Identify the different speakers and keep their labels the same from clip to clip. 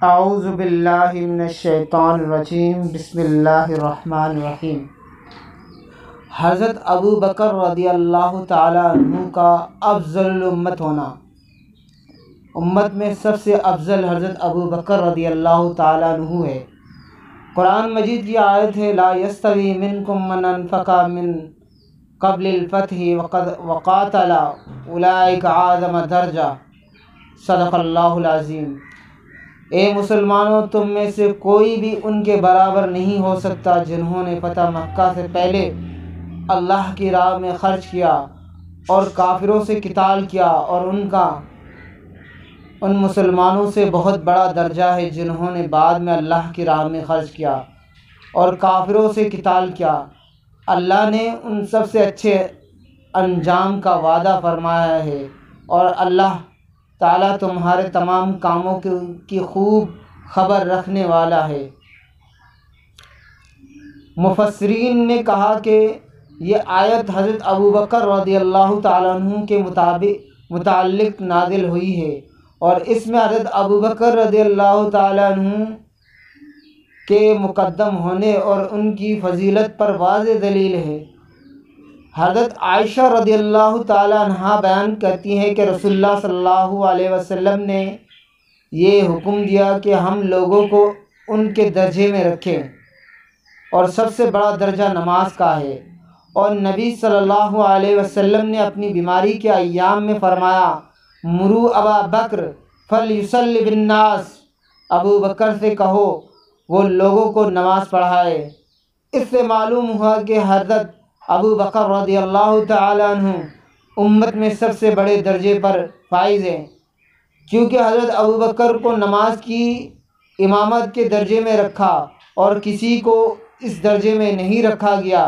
Speaker 1: اعوذ باللہ من الشیطان الرجیم، بسم اللہ الرحمن الرحیم۔ حضرت ابو بکر رضی اللہ تعالیٰ عنہ کا افضل الامت ہونا۔ امت میں سب سے افضل حضرت ابو بکر رضی اللہ تعالیٰ عنہ ہے۔ قرآن مجید کی آیت ہے، لا یستوی منکم من انفق من قبل الفتح وقاتل اولئک اعظم درجہ، صدق اللہ العظیم۔ اے مسلمانوں، تم میں سے کوئی بھی ان کے برابر نہیں ہو سکتا جنہوں نے فتح مکہ سے پہلے اللہ کی راہ میں خرچ کیا اور کافروں سے قتال کیا، اور ان مسلمانوں سے بہت بڑا درجہ ہے جنہوں نے بعد میں اللہ کی راہ میں خرچ کیا اور کافروں سے قتال کیا۔ اللہ نے ان سب سے اچھے انجام کا وعدہ فرمایا ہے، اور اللہ تعالیٰ تمہارے تمام کاموں کی خوب خبر رکھنے والا ہے۔ مفسرین نے کہا کہ یہ آیت حضرت ابو بکر رضی اللہ تعالیٰ عنہ کے متعلق نازل ہوئی ہے، اور اس میں حضرت ابو بکر رضی اللہ تعالیٰ عنہ کے مقدم ہونے اور ان کی فضیلت پر واضح دلیل ہے۔ حضرت عائشہ رضی اللہ تعالیٰ عنہا بیان کرتی ہیں کہ رسول اللہ صلی اللہ علیہ وسلم نے یہ حکم دیا کہ ہم لوگوں کو ان کے درجے میں رکھیں، اور سب سے بڑا درجہ نماز کا ہے۔ اور نبی صلی اللہ علیہ وسلم نے اپنی بیماری کے ایام میں فرمایا، مرو ابا بکر فلیصلی بالناس، ابو بکر سے کہو وہ لوگوں کو نماز پڑھائے۔ اس سے معلوم ہوا کہ حضرت ابو بکر رضی اللہ تعالیٰ عنہ امت میں سب سے بڑے درجے پر فائز ہیں، کیونکہ حضرت ابو بکر کو نماز کی امامت کے درجے میں رکھا اور کسی کو اس درجے میں نہیں رکھا گیا،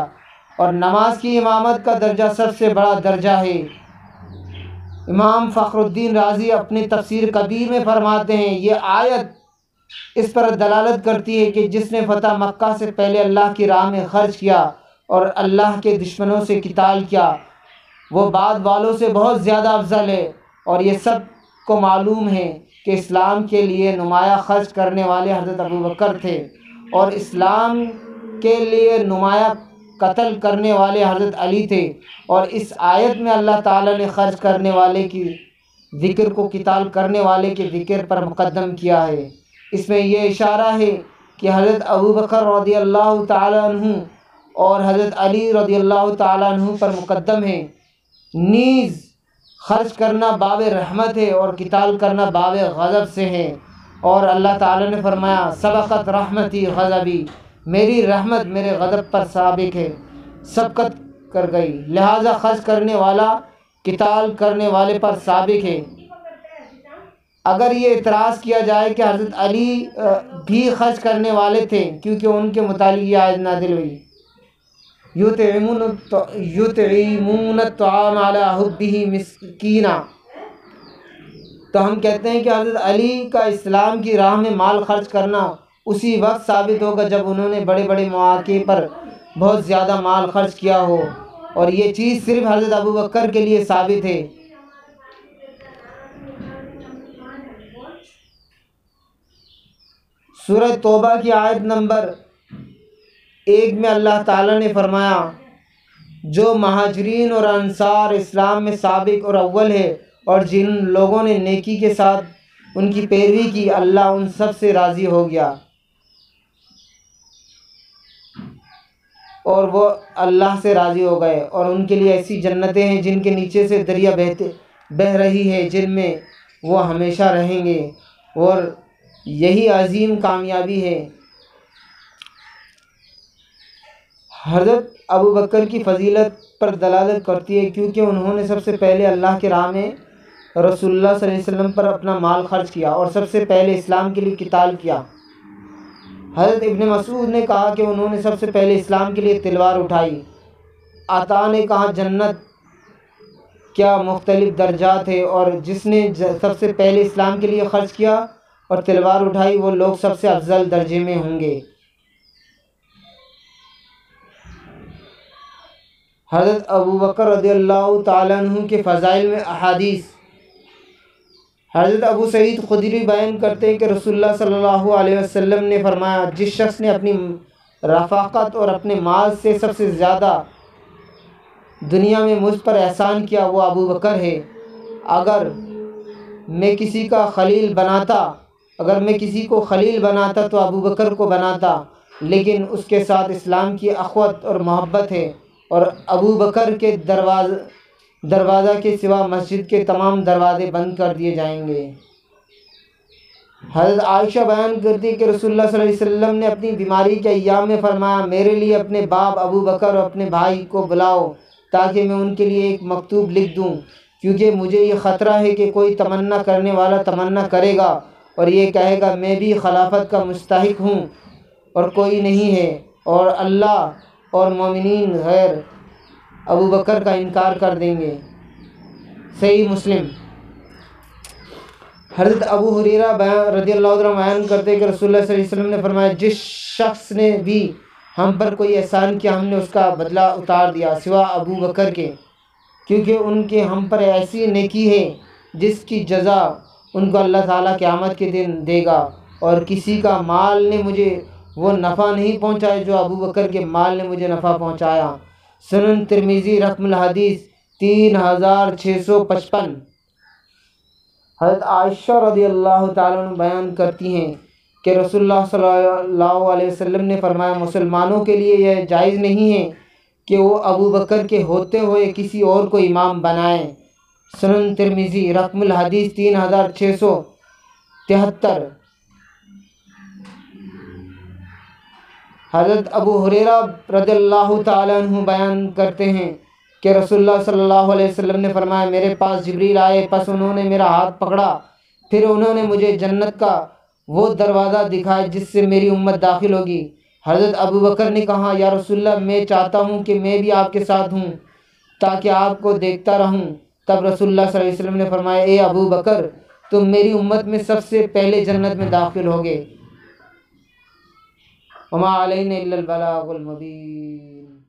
Speaker 1: اور نماز کی امامت کا درجہ سب سے بڑا درجہ ہے۔ امام فخر الدین رازی اپنی تفسیر کبیر میں فرماتے ہیں، یہ آیت اس پر دلالت کرتی ہے کہ جس نے فتح مکہ سے پہلے اللہ کی راہ میں خرچ کیا اور اللہ کے دشمنوں سے قتال کیا، وہ بعد والوں سے بہت زیادہ افضل ہے۔ اور یہ سب کو معلوم ہے کہ اسلام کے لیے نمایاں خرچ کرنے والے حضرت ابو بکر تھے، اور اسلام کے لیے نمایاں قتل کرنے والے حضرت علی تھے، اور اس آیت میں اللہ تعالیٰ نے خرچ کرنے والے کی ذکر کو قتال کرنے والے کے ذکر پر مقدم کیا ہے۔ اس میں یہ اشارہ ہے کہ حضرت ابو بکر رضی اللہ تعالیٰ عنہ اور حضرت علی رضی اللہ تعالیٰ عنہ پر مقدم ہے۔ نیز خرچ کرنا باب رحمت ہے اور قتال کرنا باب غضب سے ہے، اور اللہ تعالیٰ نے فرمایا، سبقت رحمتی غضبی، میری رحمت میرے غضب پر سبقت کر گئی، لہذا خرچ کرنے والا قتال کرنے والے پر سابق ہے۔ اگر یہ اعتراض کیا جائے کہ حضرت علی بھی خرچ کرنے والے تھے، کیونکہ ان کے متعلق یہ آیت نازل ہوئی، یطعمون الطعام علی حبہ مسکینا، تو ہم کہتے ہیں کہ حضرت علی کا اسلام کی راہ میں مال خرچ کرنا اسی وقت ثابت ہوگا جب انہوں نے بڑے بڑے مواقع پر بہت زیادہ مال خرچ کیا ہو، اور یہ چیز صرف حضرت ابو بکر کے لیے ثابت ہے۔ سورہ توبہ کی آیت نمبر 1 میں اللہ تعالیٰ نے فرمایا، جو مہاجرین اور انصار اسلام میں سابق اور اول ہے، اور جن لوگوں نے نیکی کے ساتھ ان کی پیروی کی، اللہ ان سب سے راضی ہو گیا، اور وہ اللہ سے راضی ہو گئے، اور ان کے لیے ایسی جنتیں ہیں جن کے نیچے سے دریا بہہ رہی ہے، جن میں وہ ہمیشہ رہیں گے، اور یہی عظیم کامیابی ہے۔ حضرت ابو بکر کی فضیلت پر دلالت کرتی ہے کیونکہ انہوں نے سب سے پہلے اللہ کے راہ میں رسول اللہ صلی اللہ علیہ وسلم پر اپنا مال خرچ کیا، اور سب سے پہلے اسلام کے لیے قتال کیا۔ حضرت ابن مسعود نے کہا کہ انہوں نے سب سے پہلے اسلام کے لیے تلوار اٹھائی۔ عطا نے کہا، جنت کیا مختلف درجات ہے، اور جس نے سب سے پہلے اسلام کے لیے خرچ کیا اور تلوار اٹھائی، وہ لوگ سب سے افضل درجے میں ہوں گے۔ حضرت ابو بکر رضی اللہ تعالیٰ عنہ کے فضائل میں احادیث، حضرت ابو سعید خدری بیان کرتے ہیں کہ رسول اللہ صلی اللہ علیہ وسلم نے فرمایا، جس شخص نے اپنی رفاقت اور اپنے مال سے سب سے زیادہ دنیا میں مجھ پر احسان کیا وہ ابو بکر ہے۔ اگر میں کسی کو خلیل بناتا تو ابو بکر کو بناتا، لیکن اس کے ساتھ اسلام کی اخوت اور محبت ہے، اور ابو بکر کے دروازہ کے سوا مسجد کے تمام دروازے بند کر دیے جائیں گے۔ حضرت عائشہ بیان کرتی ہے کہ رسول اللہ صلی اللہ علیہ وسلم نے اپنی بیماری کے ایام میں فرمایا، میرے لیے اپنے باپ ابو بکر اور اپنے بھائی کو بلاؤ تاکہ میں ان کے لیے ایک مکتوب لکھ دوں، کیونکہ مجھے یہ خطرہ ہے کہ کوئی تمنا کرنے والا تمنا کرے گا اور یہ کہے گا میں بھی خلافت کا مستحق ہوں اور کوئی نہیں ہے، اور اللہ اور مومنین غیر ابو بکر کا انکار کر دیں گے۔ صحیح مسلم۔ حضرت ابو ہریرہ رضی اللہ عنہ بیان کرتے ہیں کہ رسول اللہ صلی اللہ علیہ وسلم نے فرمایا، جس شخص نے بھی ہم پر کوئی احسان کیا ہم نے اس کا بدلہ اتار دیا سوا ابو بکر کے، کیونکہ ان کے ہم پر ایسی نیکی ہے جس کی جزا ان کو اللہ تعالیٰ قیامت کے دن دے گا، اور کسی کا مال نے مجھے وہ نفع نہیں پہنچایا جو ابو بکر کے مال نے مجھے نفع پہنچایا۔ سنن ترمذی رقم الحدیث 3655۔ حضرت عائشہ رضی اللہ تعالیٰ عنہ بیان کرتی ہیں کہ رسول اللہ صلی اللہ علیہ وسلم نے فرمایا، مسلمانوں کے لیے یہ جائز نہیں ہے کہ وہ ابو بکر کے ہوتے ہوئے کسی اور کو امام بنائیں۔ سنن ترمذی رقم الحدیث 3673۔ حضرت ابو ہریرہ رضی اللہ تعالیٰ عنہ بیان کرتے ہیں کہ رسول اللہ صلی اللہ علیہ وسلم نے فرمایا، میرے پاس جبریل آئے، پس انہوں نے میرا ہاتھ پکڑا، پھر انہوں نے مجھے جنت کا وہ دروازہ دکھایا جس سے میری امت داخل ہوگی۔ حضرت ابو بکر نے کہا، یا رسول اللہ میں چاہتا ہوں کہ میں بھی آپ کے ساتھ ہوں تاکہ آپ کو دیکھتا رہوں۔ تب رسول اللہ صلی اللہ علیہ وسلم نے فرمایا، اے ابو بکر تم میری امت میں سب سے پہلے جنت میں داخل ہوگے۔ وما علینا الا البلاغ المبین۔